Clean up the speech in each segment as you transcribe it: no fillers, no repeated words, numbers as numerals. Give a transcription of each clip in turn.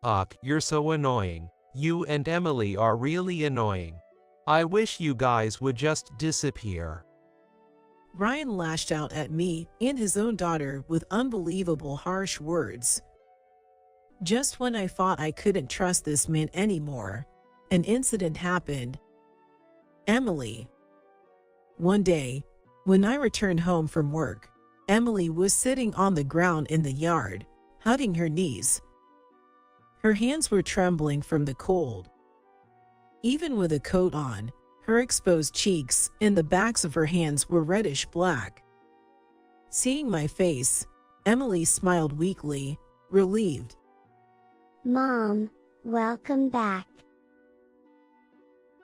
Ugh, you're so annoying. You and Emily are really annoying. I wish you guys would just disappear. Ryan lashed out at me and his own daughter with unbelievable harsh words. Just when I thought I couldn't trust this man anymore, an incident happened. Emily. One day, when I returned home from work, Emily was sitting on the ground in the yard, hugging her knees. Her hands were trembling from the cold. Even with a coat on, her exposed cheeks and the backs of her hands were reddish black. Seeing my face, Emily smiled weakly, relieved. Mom, welcome back.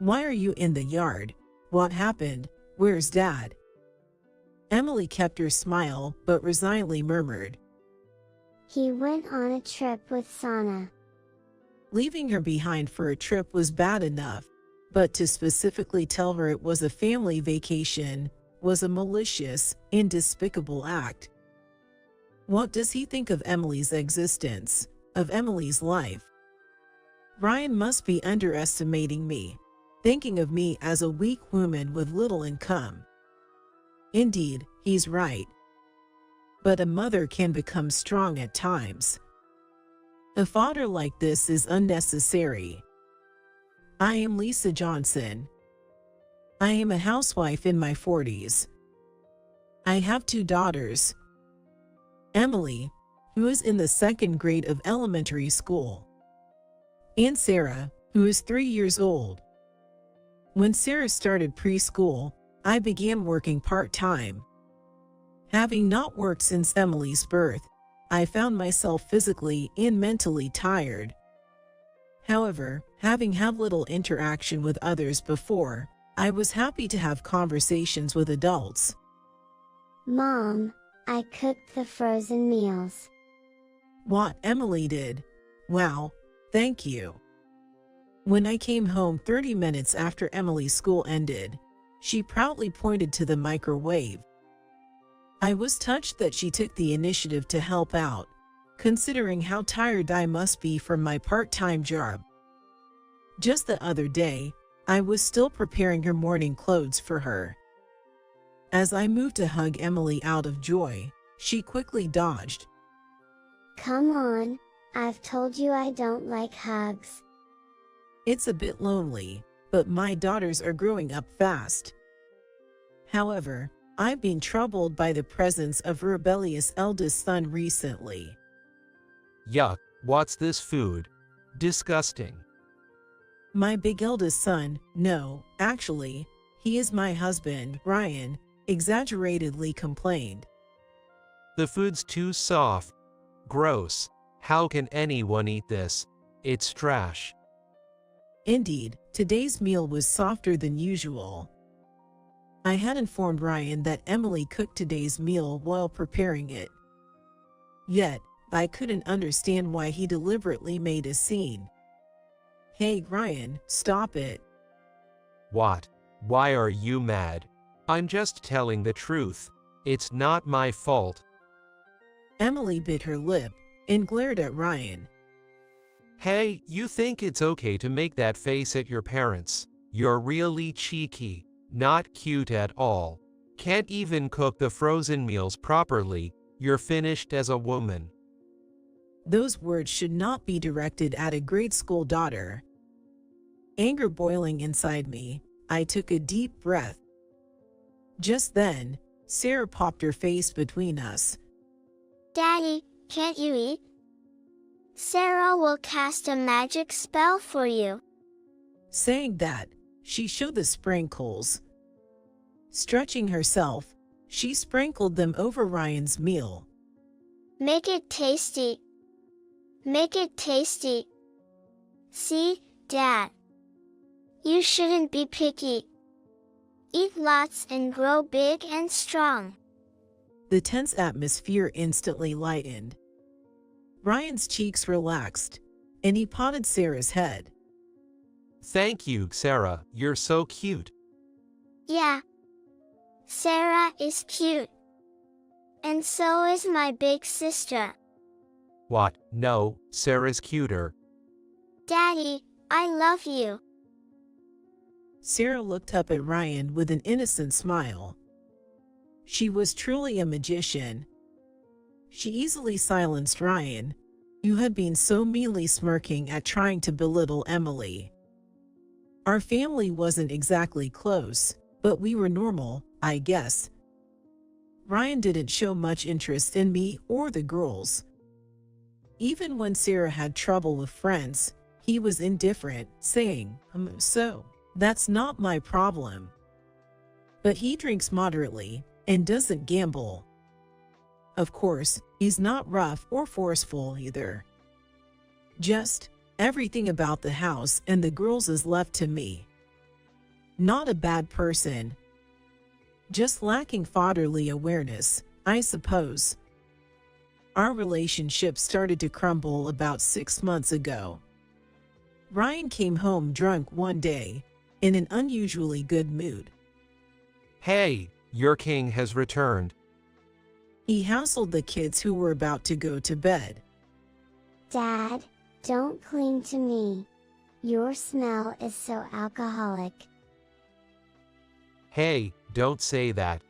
Why are you in the yard? What happened? Where's Dad? Emily kept her smile but resignedly murmured. He went on a trip with Sana. Leaving her behind for a trip was bad enough, but to specifically tell her it was a family vacation was a malicious and despicable act. What does he think of Emily's existence, of Emily's life? Ryan must be underestimating me, thinking of me as a weak woman with little income. Indeed, he's right. But a mother can become strong at times. A father like this is unnecessary. I am Lisa Johnson. I am a housewife in my 40s. I have 2 daughters. Emily, who is in the 2nd grade of elementary school, and Sarah, who is 3 years old. When Sarah started preschool, I began working part-time. Having not worked since Emily's birth, I found myself physically and mentally tired. However, having had little interaction with others before, I was happy to have conversations with adults. Mom, I cooked the frozen meals. What Emily did? Wow, thank you. When I came home 30 minutes after Emily's school ended, she proudly pointed to the microwave. I was touched that she took the initiative to help out, considering how tired I must be from my part-time job. Just the other day, I was still preparing her morning clothes for her. As I moved to hug Emily out of joy, she quickly dodged. Come on, I've told you I don't like hugs. It's a bit lonely, but my daughters are growing up fast. However, I've been troubled by the presence of a rebellious eldest son recently. Yuck, what's this food? Disgusting. My big eldest son, no, actually, he is my husband, Ryan, exaggeratedly complained. The food's too soft. Gross. How can anyone eat this? It's trash. Indeed, today's meal was softer than usual. I had informed Ryan that Emily cooked today's meal while preparing it. Yet, I couldn't understand why he deliberately made a scene. Hey Ryan, stop it. What? Why are you mad? I'm just telling the truth. It's not my fault. Emily bit her lip and glared at Ryan. Hey, you think it's okay to make that face at your parents? You're really cheeky. Not cute at all. Can't even cook the frozen meals properly. You're finished as a woman. Those words should not be directed at a grade school daughter. Anger boiling inside me, I took a deep breath. Just then, Sarah popped her face between us. Daddy, can't you eat? Sarah will cast a magic spell for you. Saying that, she showed the sprinkles. Stretching herself, she sprinkled them over Ryan's meal. Make it tasty. Make it tasty. See, Dad. You shouldn't be picky. Eat lots and grow big and strong. The tense atmosphere instantly lightened. Ryan's cheeks relaxed, and he patted Sarah's head. Thank you, Sarah. You're so cute. Yeah. Sarah is cute. And so is my big sister. What? No, Sarah's cuter. Daddy, I love you. Sarah looked up at Ryan with an innocent smile. She was truly a magician. She easily silenced Ryan, who had been so meanly smirking at trying to belittle Emily. Our family wasn't exactly close, but we were normal, I guess. Ryan didn't show much interest in me or the girls. Even when Sarah had trouble with friends, he was indifferent, saying, so, that's not my problem. But he drinks moderately and doesn't gamble. Of course, he's not rough or forceful either. Just, everything about the house and the girls is left to me. Not a bad person. Just lacking fatherly awareness, I suppose. Our relationship started to crumble about 6 months ago. Ryan came home drunk one day, in an unusually good mood. Hey, your king has returned. He hassled the kids who were about to go to bed. Dad, don't cling to me. Your smell is so alcoholic. Hey, don't say that.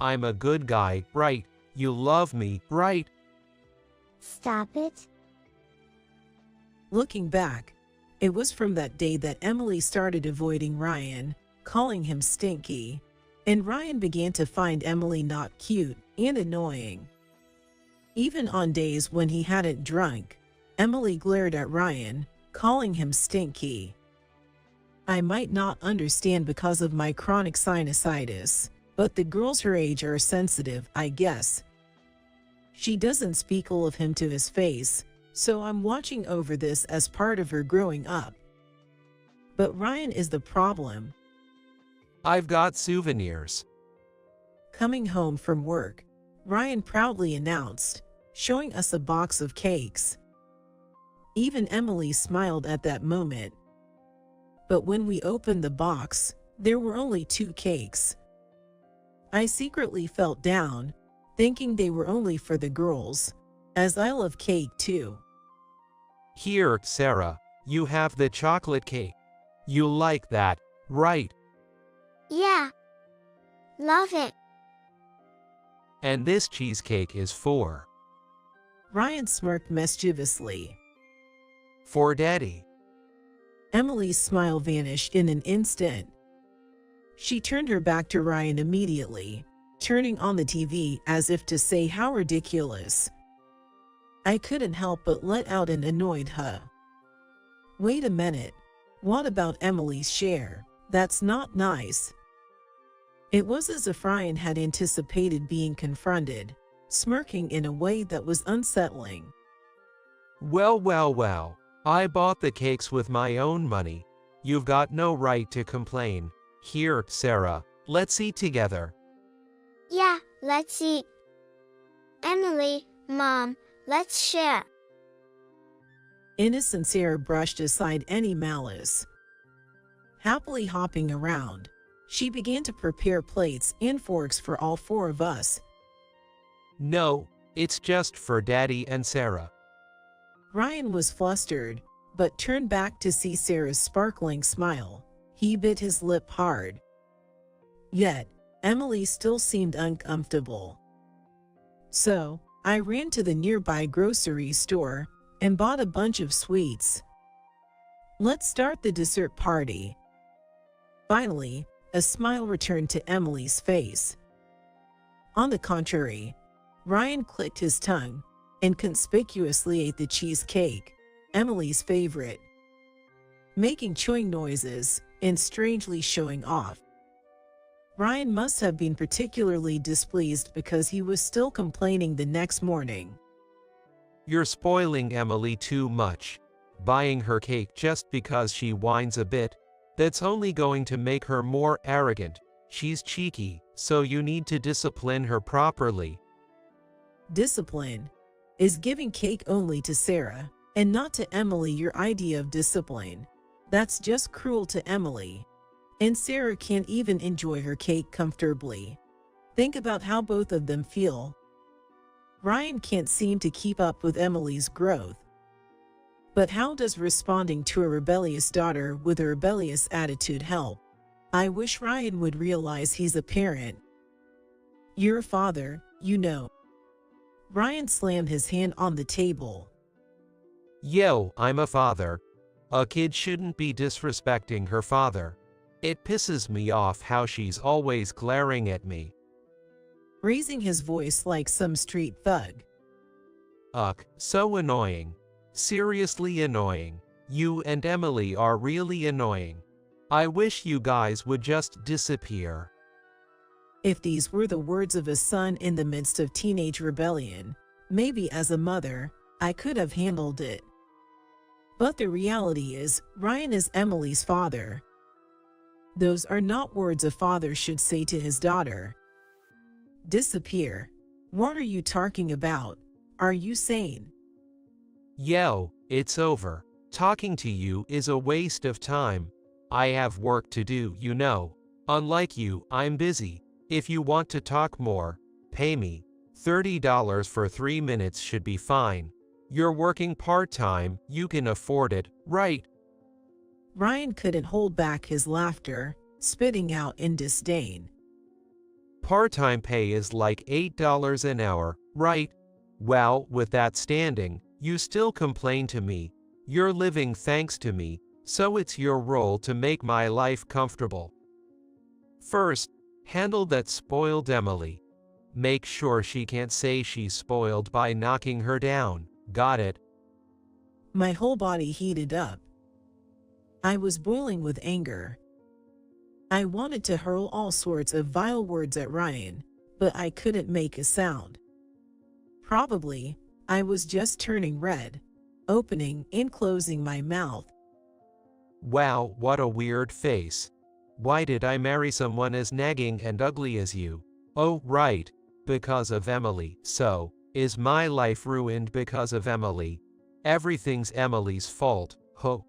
I'm a good guy, right? You love me, right? Stop it. Looking back, it was from that day that Emily started avoiding Ryan, calling him stinky, and Ryan began to find Emily not cute and annoying. Even on days when he hadn't drunk, Emily glared at Ryan, calling him stinky. I might not understand because of my chronic sinusitis, but the girls her age are sensitive, I guess. She doesn't speak ill of him to his face, so I'm watching over this as part of her growing up. But Ryan is the problem. I've got souvenirs. Coming home from work, Ryan proudly announced, showing us a box of cakes. Even Emily smiled at that moment. But when we opened the box, there were only 2 cakes. I secretly felt down, thinking they were only for the girls, as I love cake too. Here, Sarah, you have the chocolate cake. You like that, right? Yeah. Love it. And this cheesecake is for Ryan smirked mischievously. Daddy. Emily's smile vanished in an instant. She turned her back to Ryan immediately, turning on the TV as if to say how ridiculous. I couldn't help but let out an annoyed huh. Wait a minute. What about Emily's share? That's not nice. It was as if Ryan had anticipated being confronted, smirking in a way that was unsettling. Well. I bought the cakes with my own money. You've got no right to complain. Here, Sarah, let's eat together. Yeah, let's eat. Emily, Mom, let's share. Innocent Sarah brushed aside any malice. Happily hopping around, she began to prepare plates and forks for all 4 of us. No, it's just for Daddy and Sarah. Ryan was flustered, but turned back to see Sarah's sparkling smile. He bit his lip hard. Yet, Emily still seemed uncomfortable. So, I ran to the nearby grocery store and bought a bunch of sweets. Let's start the dessert party. Finally, a smile returned to Emily's face. On the contrary, Ryan clicked his tongue and conspicuously ate the cheesecake, Emily's favorite, making chewing noises and strangely showing off. Ryan must have been particularly displeased because he was still complaining the next morning. You're spoiling Emily too much. Buying her cake just because she whines a bit, that's only going to make her more arrogant. She's cheeky, so you need to discipline her properly. Discipline is giving cake only to Sarah, and not to Emily. Your idea of discipline, that's just cruel to Emily. And Sarah can't even enjoy her cake comfortably. Think about how both of them feel. Ryan can't seem to keep up with Emily's growth. But how does responding to a rebellious daughter with a rebellious attitude help? I wish Ryan would realize he's a parent. You're a father, you know. Ryan slammed his hand on the table. Yo, I'm a father. A kid shouldn't be disrespecting her father. It pisses me off how she's always glaring at me. Raising his voice like some street thug. Ugh, so annoying. Seriously annoying. You and Emily are really annoying. I wish you guys would just disappear. If these were the words of a son in the midst of teenage rebellion, maybe as a mother, I could have handled it. But the reality is, Ryan is Emily's father. Those are not words a father should say to his daughter. Disappear. What are you talking about? Are you sane? Yo, it's over. Talking to you is a waste of time. I have work to do, you know. Unlike you, I'm busy. If you want to talk more, pay me. $30 for 3 minutes should be fine. You're working part-time, you can afford it, right? Ryan couldn't hold back his laughter, spitting out in disdain. Part-time pay is like $8 an hour, right? Well, with that standing, you still complain to me. You're living thanks to me, so it's your role to make my life comfortable. First, handle that spoiled Emily. Make sure she can't say she's spoiled by knocking her down. Got it? My whole body heated up. I was boiling with anger. I wanted to hurl all sorts of vile words at Ryan, but I couldn't make a sound. Probably, I was just turning red, opening and closing my mouth. Wow, what a weird face. Why did I marry someone as nagging and ugly as you? Oh, right, because of Emily. So, is my life ruined because of Emily? Everything's Emily's fault, ho.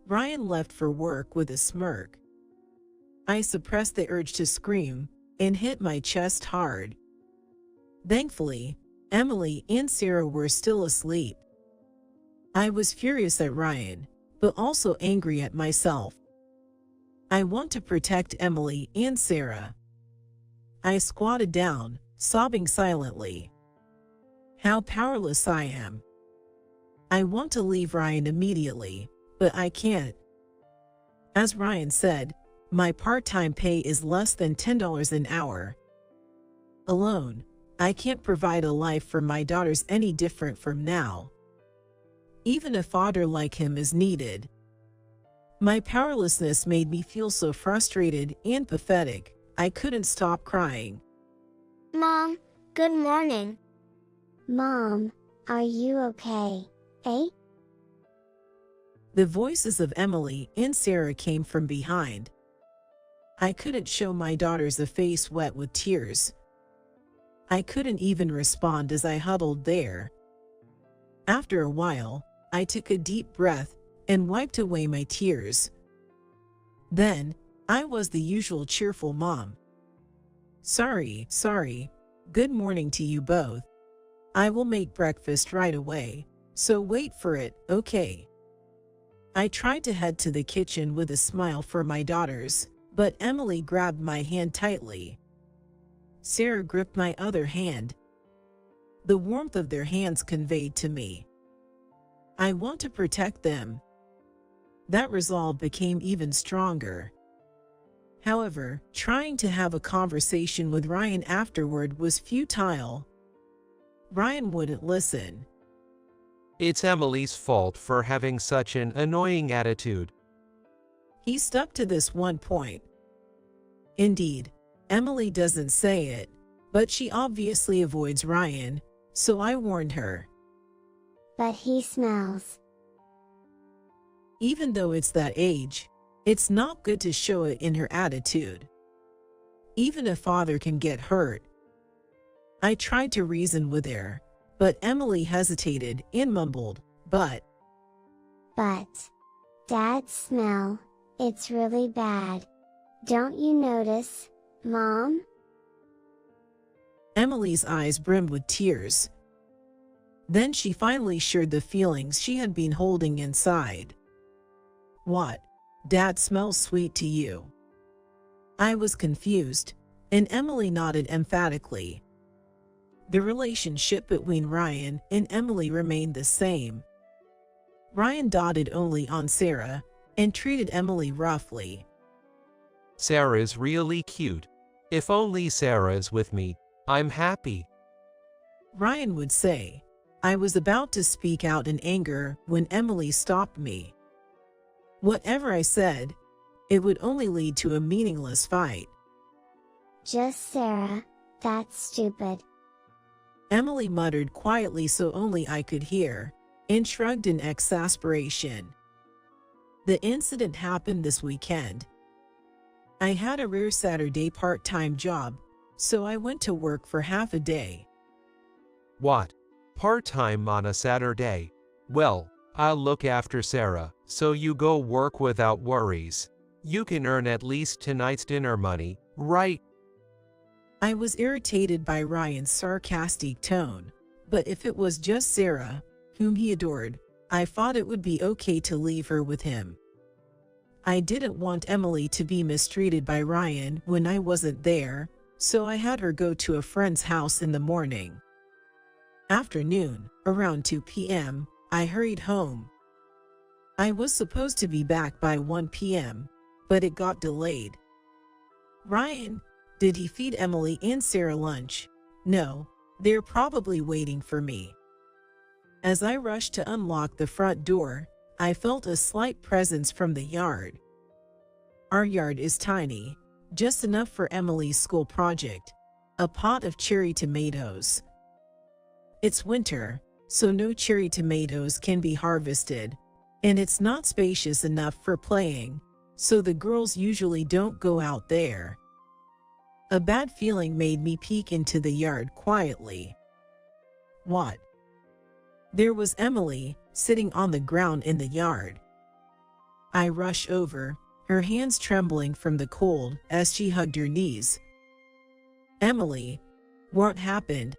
Ryan left for work with a smirk. I suppressed the urge to scream and hit my chest hard. Thankfully, Emily and Sarah were still asleep. I was furious at Ryan, but also angry at myself. I want to protect Emily and Sarah. I squatted down, sobbing silently. How powerless I am. I want to leave Ryan immediately, but I can't. As Ryan said, my part-time pay is less than $10 an hour. Alone, I can't provide a life for my daughters any different from now. Even a father like him is needed. My powerlessness made me feel so frustrated and pathetic, I couldn't stop crying. Mom, good morning. Mom, are you okay? Eh? The voices of Emily and Sarah came from behind. I couldn't show my daughters a face wet with tears. I couldn't even respond as I huddled there. After a while, I took a deep breath and wiped away my tears. Then, I was the usual cheerful mom. Sorry. Good morning to you both. I will make breakfast right away, so wait for it, okay? I tried to head to the kitchen with a smile for my daughters, but Emily grabbed my hand tightly. Sarah gripped my other hand. The warmth of their hands conveyed to me. I want to protect them. That resolve became even stronger. However, trying to have a conversation with Ryan afterward was futile. Ryan wouldn't listen. It's Emily's fault for having such an annoying attitude. He stuck to this one point. Indeed, Emily doesn't say it, but she obviously avoids Ryan, so I warned her. But he smells. Even though it's that age, it's not good to show it in her attitude. Even a father can get hurt. I tried to reason with her, but Emily hesitated and mumbled, But, Dad's smell, it's really bad. Don't you notice, Mom? Emily's eyes brimmed with tears. Then she finally shared the feelings she had been holding inside. "What? Dad smells sweet to you?" I was confused, and Emily nodded emphatically. The relationship between Ryan and Emily remained the same. Ryan dotted only on Sarah and treated Emily roughly. Sarah's really cute. If only Sarah's with me, I'm happy. Ryan would say. I was about to speak out in anger when Emily stopped me. Whatever I said, it would only lead to a meaningless fight. Just Sarah, that's stupid. Emily muttered quietly so only I could hear, and shrugged in exasperation. The incident happened this weekend. I had a rare Saturday part-time job, so I went to work for half a day. What? Part-time on a Saturday? Well, I'll look after Sarah, so you go work without worries. You can earn at least tonight's dinner money, right? I was irritated by Ryan's sarcastic tone, but if it was just Sarah, whom he adored, I thought it would be okay to leave her with him. I didn't want Emily to be mistreated by Ryan when I wasn't there, so I had her go to a friend's house in the morning. After noon, around 2 p.m., I hurried home. I was supposed to be back by 1 p.m., but it got delayed. Ryan, did he feed Emily and Sarah lunch? No, they're probably waiting for me. As I rushed to unlock the front door, I felt a slight presence from the yard. Our yard is tiny, just enough for Emily's school project, a pot of cherry tomatoes. It's winter, so no cherry tomatoes can be harvested, and it's not spacious enough for playing, so the girls usually don't go out there. A bad feeling made me peek into the yard quietly. What? There was Emily, sitting on the ground in the yard. I rushed over, her hands trembling from the cold as she hugged her knees. Emily, what happened?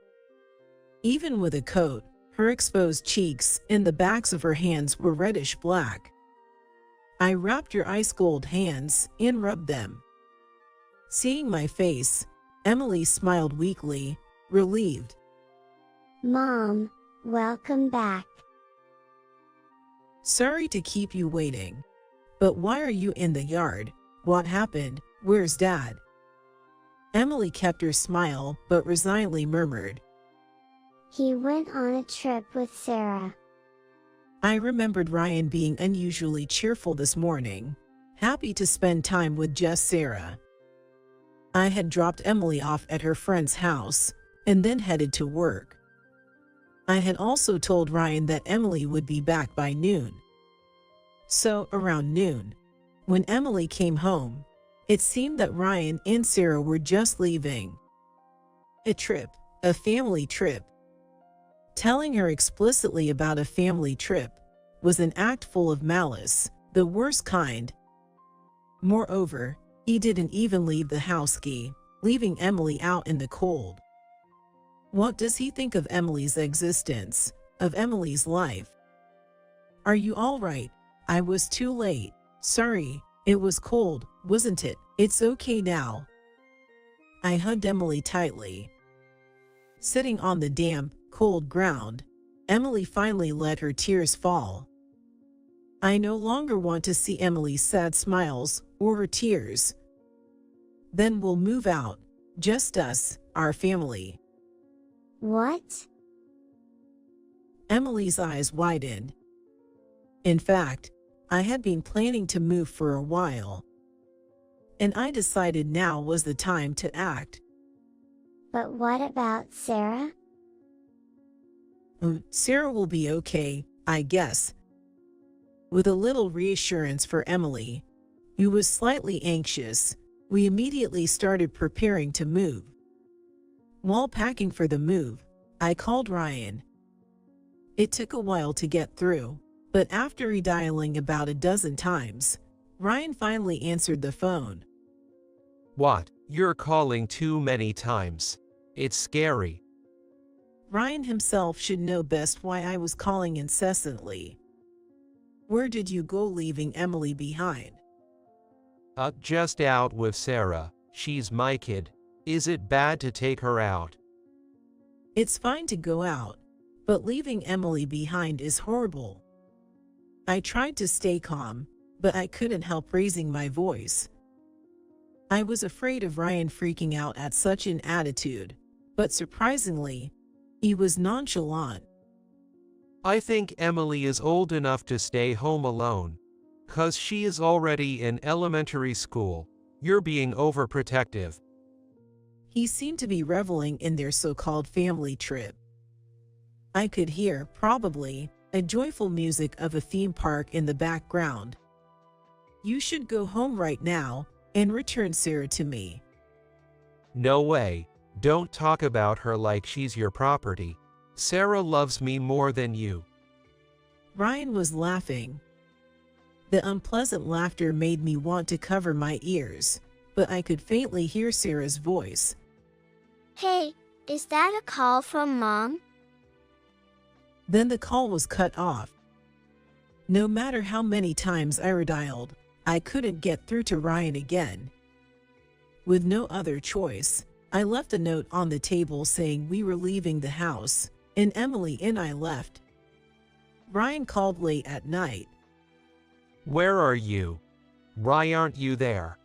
Even with a coat, her exposed cheeks and the backs of her hands were reddish black. I wrapped her ice-cold hands and rubbed them. Seeing my face, Emily smiled weakly, relieved. Mom, welcome back. Sorry to keep you waiting. But why are you in the yard? What happened? Where's Dad? Emily kept her smile but resignedly murmured. He went on a trip with Sarah. I remembered Ryan being unusually cheerful this morning, happy to spend time with just Sarah. I had dropped Emily off at her friend's house and then headed to work. I had also told Ryan that Emily would be back by noon. So, around noon, when Emily came home, it seemed that Ryan and Sarah were just leaving. A trip, a family trip. Telling her explicitly about a family trip was an act full of malice, the worst kind. Moreover, he didn't even leave the house key, leaving Emily out in the cold. What does he think of Emily's existence, of Emily's life? Are you all right? I was too late. Sorry, it was cold, wasn't it? It's okay now. I hugged Emily tightly. Sitting on the damp, cold ground, Emily finally let her tears fall. I no longer want to see Emily's sad smiles or her tears. Then we'll move out, just us, our family. What? Emily's eyes widened. In fact, I had been planning to move for a while, and I decided now was the time to act. But what about Sarah? Sarah will be okay, I guess. With a little reassurance for Emily, who was slightly anxious, we immediately started preparing to move. While packing for the move, I called Ryan. It took a while to get through, but after redialing about a dozen times, Ryan finally answered the phone. What? You're calling too many times. It's scary. Ryan himself should know best why I was calling incessantly. Where did you go leaving Emily behind? Just out with Sarah. She's my kid. Is it bad to take her out? It's fine to go out, but leaving Emily behind is horrible. I tried to stay calm, but I couldn't help raising my voice. I was afraid of Ryan freaking out at such an attitude, but surprisingly, he was nonchalant. I think Emily is old enough to stay home alone. 'Cause she is already in elementary school. You're being overprotective. He seemed to be reveling in their so-called family trip. I could hear, probably, a joyful music of a theme park in the background. You should go home right now and return Sarah to me. No way. Don't talk about her like she's your property. Sarah loves me more than you. Ryan was laughing. The unpleasant laughter made me want to cover my ears, but I could faintly hear Sarah's voice. Hey, is that a call from Mom? Then the call was cut off. No matter how many times I redialed, I couldn't get through to Ryan again. With no other choice, I left a note on the table saying we were leaving the house, and Emily and I left. Ryan called late at night. Where are you? Why aren't you there?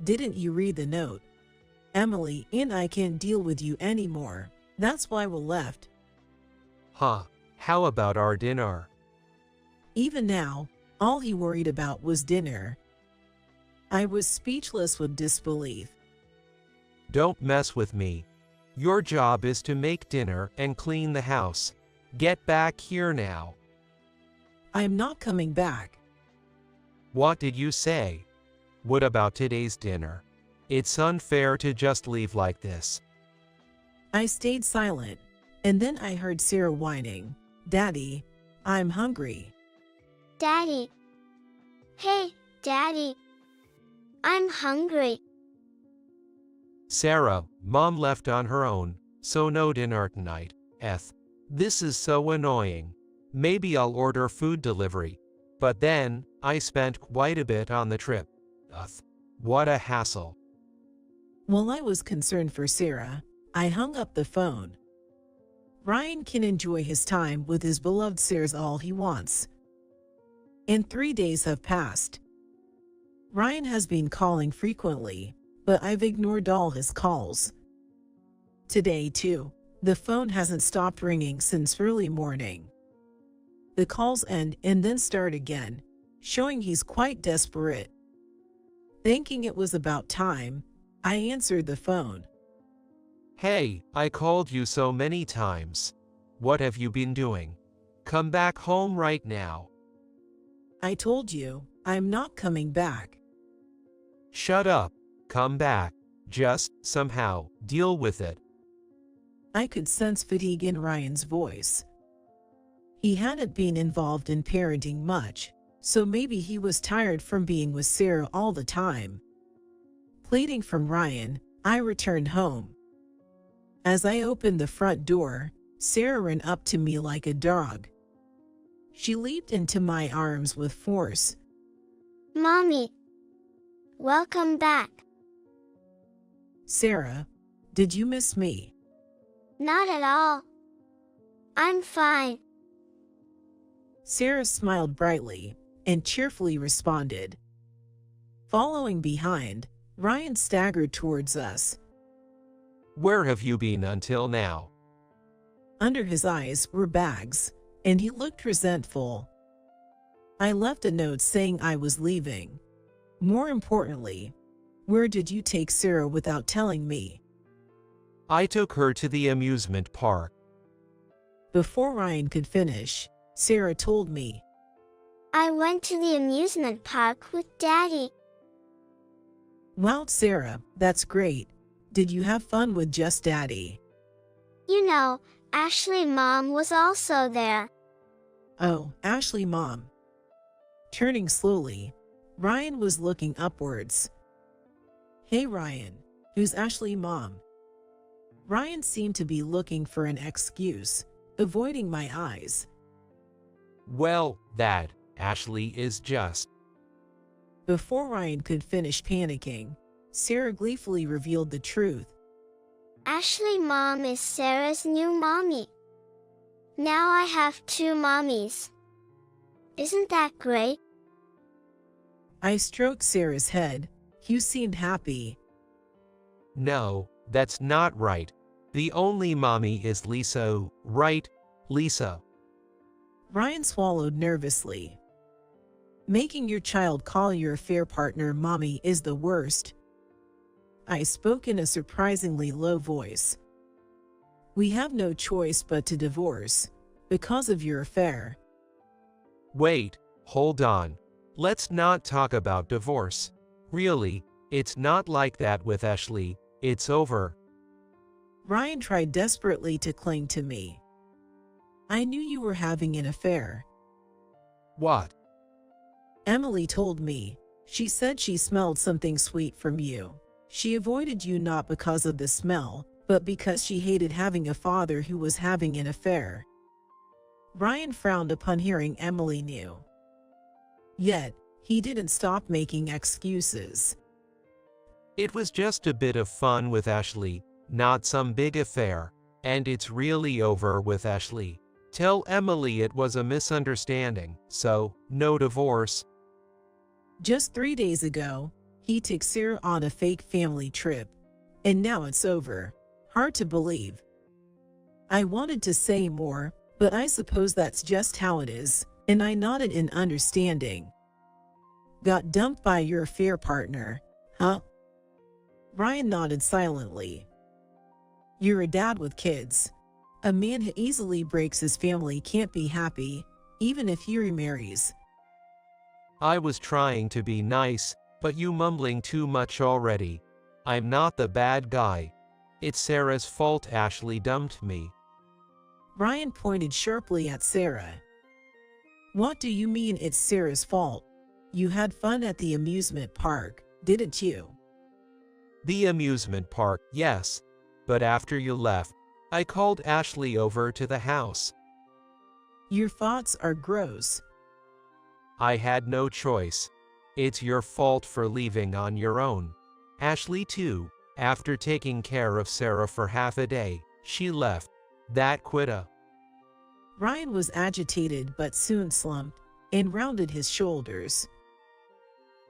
Didn't you read the note? Emily and I can't deal with you anymore. That's why we left. Huh, how about our dinner? Even now, all he worried about was dinner. I was speechless with disbelief. Don't mess with me. Your job is to make dinner and clean the house. Get back here now. I am not coming back. What did you say? What about today's dinner? It's unfair to just leave like this. I stayed silent, and then I heard Sarah whining. Daddy, I'm hungry. Daddy. Hey, Daddy. I'm hungry. Sarah, Mom left on her own, so no dinner tonight. This is so annoying. Maybe I'll order food delivery. But then, I spent quite a bit on the trip. What a hassle. While I was concerned for Sarah, I hung up the phone. Ryan can enjoy his time with his beloved Sarah's all he wants. And 3 days have passed. Ryan has been calling frequently, but I've ignored all his calls. Today, too, the phone hasn't stopped ringing since early morning. The calls end and then start again, showing he's quite desperate. Thinking it was about time, I answered the phone. Hey, I called you so many times. What have you been doing? Come back home right now. I told you, I'm not coming back. Shut up. Come back. Just, somehow, deal with it. I could sense fatigue in Ryan's voice. He hadn't been involved in parenting much, so maybe he was tired from being with Sarah all the time. Pleading from Ryan, I returned home. As I opened the front door, Sarah ran up to me like a dog. She leaped into my arms with force. Mommy. Welcome back. Sarah, did you miss me? Not at all. I'm fine. Sarah smiled brightly and cheerfully responded. Following behind, Ryan staggered towards us. Where have you been until now? Under his eyes were bags, and he looked resentful. I left a note saying I was leaving. More importantly, where did you take Sarah without telling me? I took her to the amusement park. Before Ryan could finish, Sarah told me. I went to the amusement park with Daddy. Wow, Sarah, that's great. Did you have fun with just Daddy? You know, Ashley Mom was also there. Oh, Ashley Mom. Turning slowly, Ryan was looking upwards. Hey Ryan, who's Ashley Mom? Ryan seemed to be looking for an excuse, avoiding my eyes. Well, that, Ashley, is just. Before Ryan could finish panicking, Sarah gleefully revealed the truth. Ashley mom is Sarah's new mommy. Now I have two mommies. Isn't that great? I stroked Sarah's head. You seemed happy. No, that's not right. The only mommy is Lisa, right, Lisa? Ryan swallowed nervously. Making your child call your affair partner mommy is the worst. I spoke in a surprisingly low voice. We have no choice but to divorce, because of your affair. Wait, hold on. Let's not talk about divorce. Really, it's not like that with Ashley. It's over. Ryan tried desperately to cling to me. I knew you were having an affair. What? Emily told me. She said she smelled something sweet from you. She avoided you not because of the smell, but because she hated having a father who was having an affair. Ryan frowned upon hearing Emily knew. Yet, he didn't stop making excuses. It was just a bit of fun with Ashley, not some big affair, and it's really over with Ashley. Tell Emily it was a misunderstanding, so, no divorce. Just 3 days ago, he took Sarah on a fake family trip, and now it's over. Hard to believe. I wanted to say more, but I suppose that's just how it is, and I nodded in understanding. Got dumped by your affair partner, huh? Ryan nodded silently. You're a dad with kids. A man who easily breaks his family can't be happy, even if he remarries. I was trying to be nice, but you mumbling too much already. I'm not the bad guy. It's Sarah's fault Ashley dumped me. Ryan pointed sharply at Sarah. What do you mean it's Sarah's fault? You had fun at the amusement park, didn't you? The amusement park, yes. But after you left, I called Ashley over to the house. Your thoughts are gross. I had no choice. It's your fault for leaving on your own. Ashley too, after taking care of Sarah for half a day, she left. That quitta. Ryan was agitated but soon slumped and rounded his shoulders.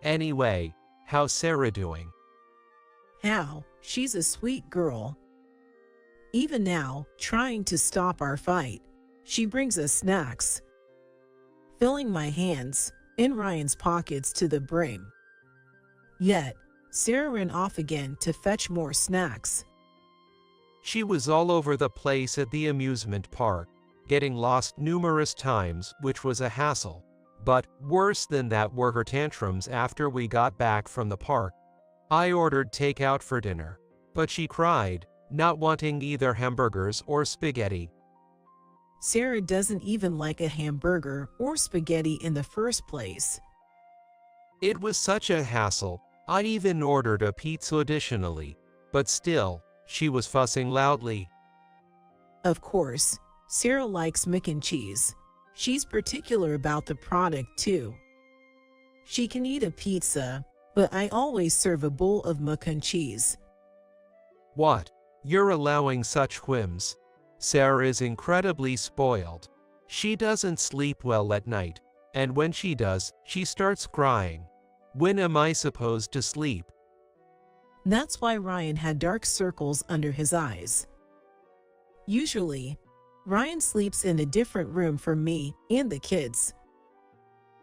Anyway, how's Sarah doing? How? She's a sweet girl. Even now, trying to stop our fight, she brings us snacks. Filling my hands in Ryan's pockets to the brim. Yet, Sarah ran off again to fetch more snacks. She was all over the place at the amusement park, getting lost numerous times, which was a hassle. But, worse than that were her tantrums after we got back from the park. I ordered takeout for dinner, but she cried, not wanting either hamburgers or spaghetti. Sarah doesn't even like a hamburger or spaghetti in the first place. It was such a hassle. I even ordered a pizza additionally, but still, she was fussing loudly. Of course, Sarah likes mac and cheese. She's particular about the product too. She can eat a pizza, but I always serve a bowl of mac and cheese. What? You're allowing such whims. Sarah is incredibly spoiled. She doesn't sleep well at night, and when she does, she starts crying. When am I supposed to sleep? That's why Ryan had dark circles under his eyes. Usually, Ryan sleeps in a different room from me and the kids.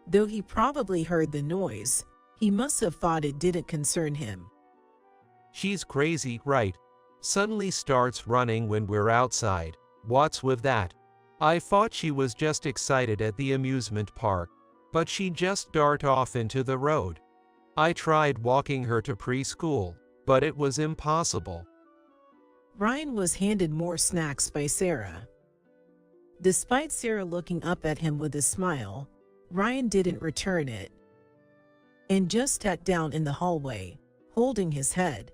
Though he probably heard the noise, he must have thought it didn't concern him. She's crazy, right? Suddenly starts running when we're outside. What's with that? I thought she was just excited at the amusement park, but she just dart off into the road. I tried walking her to preschool, but it was impossible. Ryan was handed more snacks by Sarah. Despite Sarah looking up at him with a smile, Ryan didn't return it, and just sat down in the hallway, holding his head.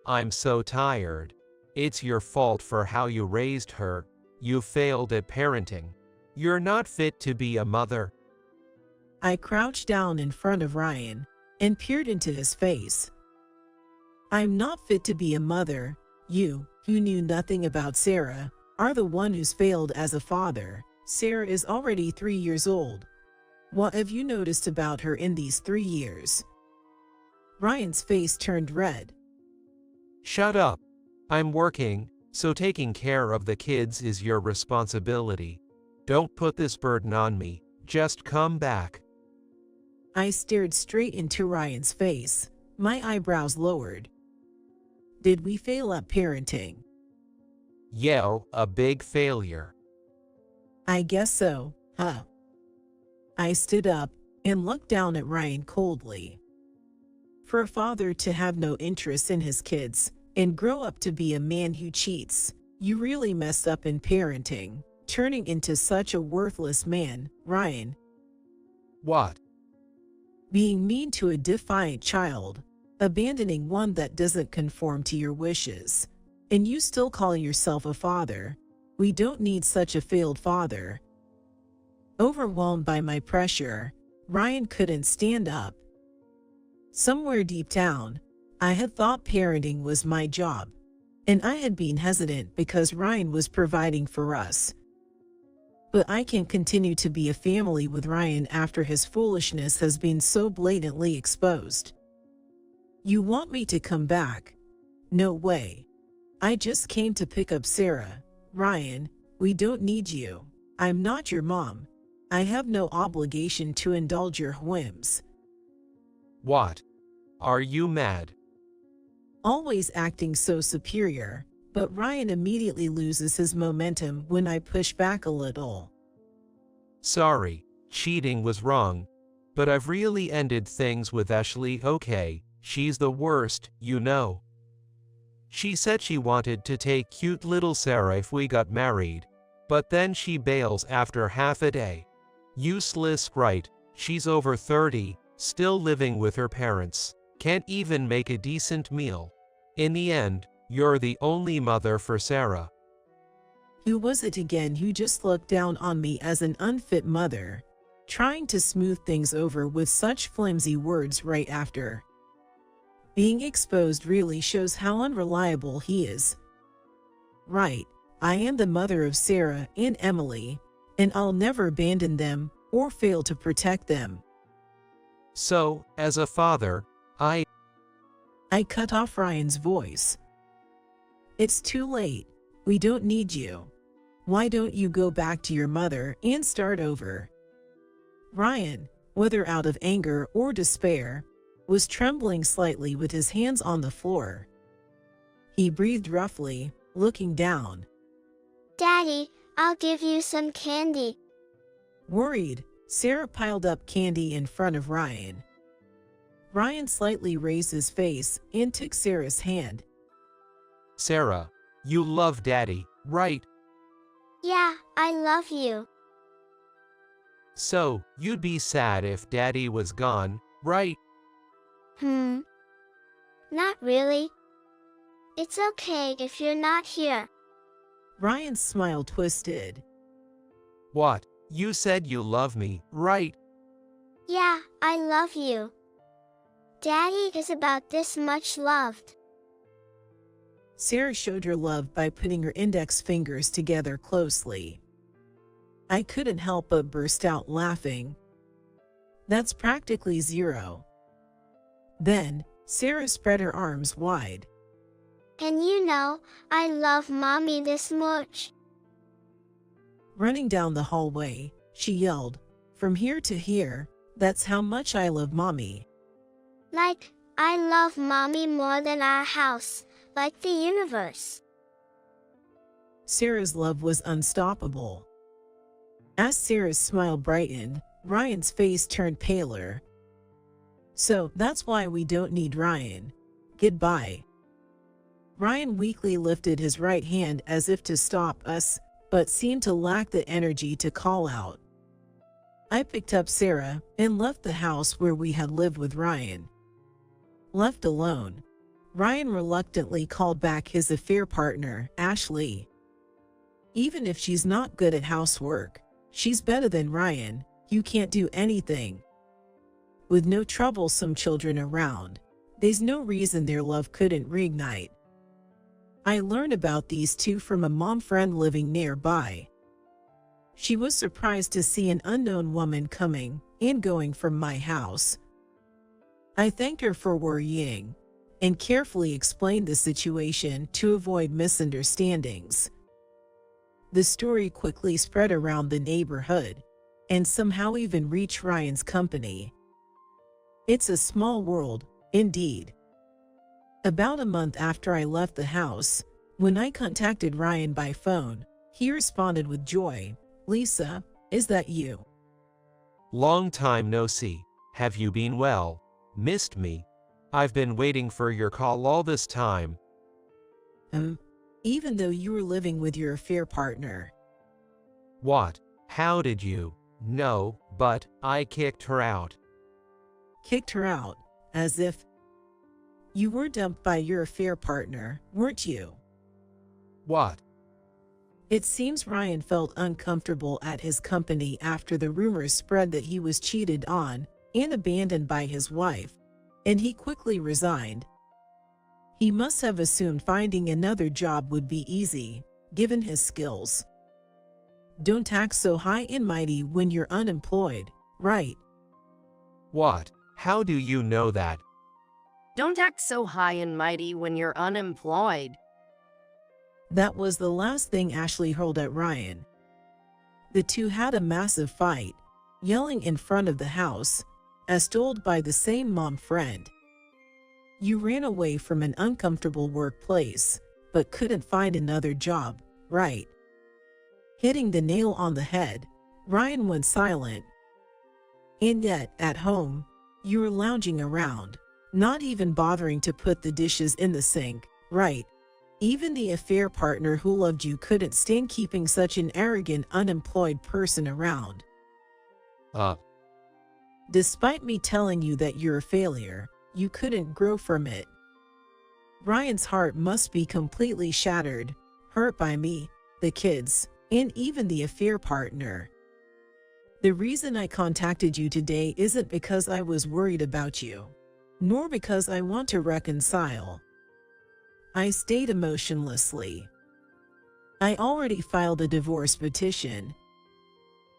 I'm so tired. It's your fault for how you raised her. You failed at parenting. You're not fit to be a mother. I crouched down in front of Ryan and peered into his face. I'm not fit to be a mother. You, who knew nothing about Sarah, are the one who's failed as a father. Sarah is already 3 years old. What have you noticed about her in these 3 years? Ryan's face turned red. Shut up. I'm working, so taking care of the kids is your responsibility. Don't put this burden on me. Just come back. I stared straight into Ryan's face, my eyebrows lowered. Did we fail at parenting? Yeah, a big failure. I guess so, huh? I stood up and looked down at Ryan coldly. For a father to have no interest in his kids and grow up to be a man who cheats, you really messed up in parenting, turning into such a worthless man, Ryan. What? Being mean to a defiant child, abandoning one that doesn't conform to your wishes, and you still call yourself a father. We don't need such a failed father. Overwhelmed by my pressure, Ryan couldn't stand up. Somewhere deep down, I had thought parenting was my job, and I had been hesitant because Ryan was providing for us. But I can't continue to be a family with Ryan after his foolishness has been so blatantly exposed. You want me to come back? No way. I just came to pick up Sarah. Ryan, we don't need you. I'm not your mom. I have no obligation to indulge your whims. What? Are you mad? Always acting so superior, but Ryan immediately loses his momentum when I push back a little. Sorry, cheating was wrong. But I've really ended things with Ashley. Okay, she's the worst, you know. She said she wanted to take cute little Sarah if we got married. But then she bails after half a day. Useless, right? She's over 30, still living with her parents. Can't even make a decent meal. In the end, you're the only mother for Sarah. Who was it again who just looked down on me as an unfit mother, trying to smooth things over with such flimsy words right after? Being exposed really shows how unreliable he is. Right, I am the mother of Sarah and Emily, and I'll never abandon them or fail to protect them. So, as a father, I cut off Ryan's voice. It's too late. We don't need you. Why don't you go back to your mother and start over? Ryan, whether out of anger or despair, was trembling slightly with his hands on the floor. He breathed roughly, looking down. Daddy, I'll give you some candy. Worried, Sarah piled up candy in front of Ryan. Ryan slightly raised his face and took Sarah's hand. Sarah, you love Daddy, right? Yeah, I love you. So, you'd be sad if Daddy was gone, right? Not really. It's okay if you're not here. Ryan's smile twisted. What? You said you love me, right? Yeah, I love you. Daddy is about this much loved. Sarah showed her love by putting her index fingers together closely. I couldn't help but burst out laughing. That's practically 0. Then, Sarah spread her arms wide. And you know, I love Mommy this much. Running down the hallway, she yelled, "From here to here, that's how much I love Mommy." Like, I love Mommy more than our house, like the universe. Sarah's love was unstoppable. As Sarah's smile brightened, Ryan's face turned paler. So that's why we don't need Ryan. Goodbye. Ryan weakly lifted his right hand as if to stop us, but seemed to lack the energy to call out. I picked up Sarah and left the house where we had lived with Ryan. Left alone, Ryan reluctantly called back his affair partner, Ashley. Even if she's not good at housework, she's better than Ryan. You can't do anything. With no troublesome children around, there's no reason their love couldn't reignite. I learned about these two from a mom friend living nearby. She was surprised to see an unknown woman coming and going from my house. I thanked her for worrying and carefully explained the situation to avoid misunderstandings. The story quickly spread around the neighborhood and somehow even reached Ryan's company. It's a small world, indeed. About a month after I left the house, when I contacted Ryan by phone, he responded with joy. "Lisa, is that you?" Long time no see. Have you been well? Missed me? I've been waiting for your call all this time. Even though you were living with your affair partner. What? How did you? No, but I kicked her out. Kicked her out, as if you were dumped by your affair partner, weren't you? What? It seems Ryan felt uncomfortable at his company after the rumors spread that he was cheated on and abandoned by his wife, and he quickly resigned. He must have assumed finding another job would be easy, given his skills. Don't act so high and mighty when you're unemployed, right? What? How do you know that? Don't act so high and mighty when you're unemployed. That was the last thing Ashley hurled at Ryan. The two had a massive fight, yelling in front of the house, as told by the same mom friend. You ran away from an uncomfortable workplace, but couldn't find another job, right? Hitting the nail on the head, Ryan went silent. And yet, at home, you were lounging around, not even bothering to put the dishes in the sink, right? Even the affair partner who loved you couldn't stand keeping such an arrogant, unemployed person around. Despite me telling you that you're a failure, you couldn't grow from it. Ryan's heart must be completely shattered, hurt by me, the kids, and even the affair partner. The reason I contacted you today isn't because I was worried about you, nor because I want to reconcile. I stayed emotionlessly. I already filed a divorce petition.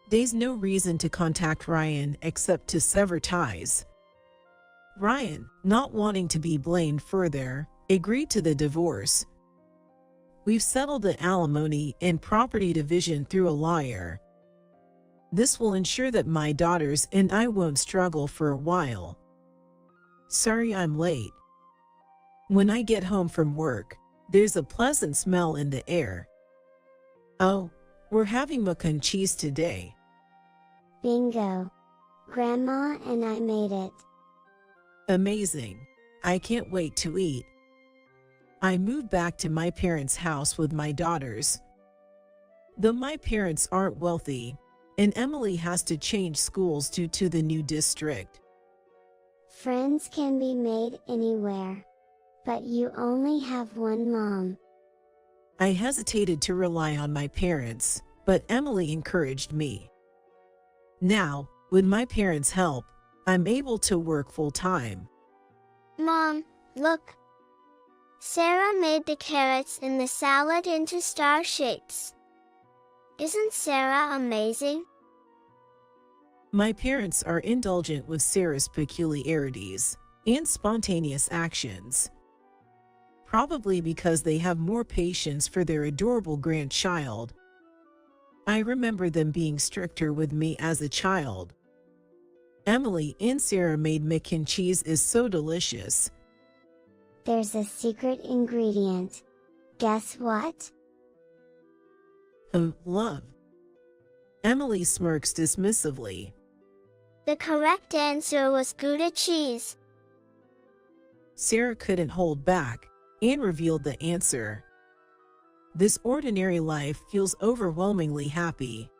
There's no reason to contact Ryan except to sever ties. Ryan, not wanting to be blamed further, agreed to the divorce. We've settled the alimony and property division through a lawyer. This will ensure that my daughters and I won't struggle for a while. Sorry I'm late. When I get home from work, there's a pleasant smell in the air. Oh, we're having mac and cheese today. Bingo. Grandma and I made it. Amazing. I can't wait to eat. I moved back to my parents' house with my daughters. Though my parents aren't wealthy, and Emily has to change schools due to the new district. Friends can be made anywhere. But you only have one mom. I hesitated to rely on my parents, but Emily encouraged me. Now, with my parents' help, I'm able to work full-time. Mom, look. Sarah made the carrots in the salad into star shapes. Isn't Sarah amazing? My parents are indulgent with Sarah's peculiarities and spontaneous actions. Probably because they have more patience for their adorable grandchild. I remember them being stricter with me as a child. Emily and Sarah made mac and cheese is so delicious. There's a secret ingredient. Guess what? Love. Emily smirks dismissively. The correct answer was Gouda cheese. Sarah couldn't hold back and revealed the answer. This ordinary life feels overwhelmingly happy.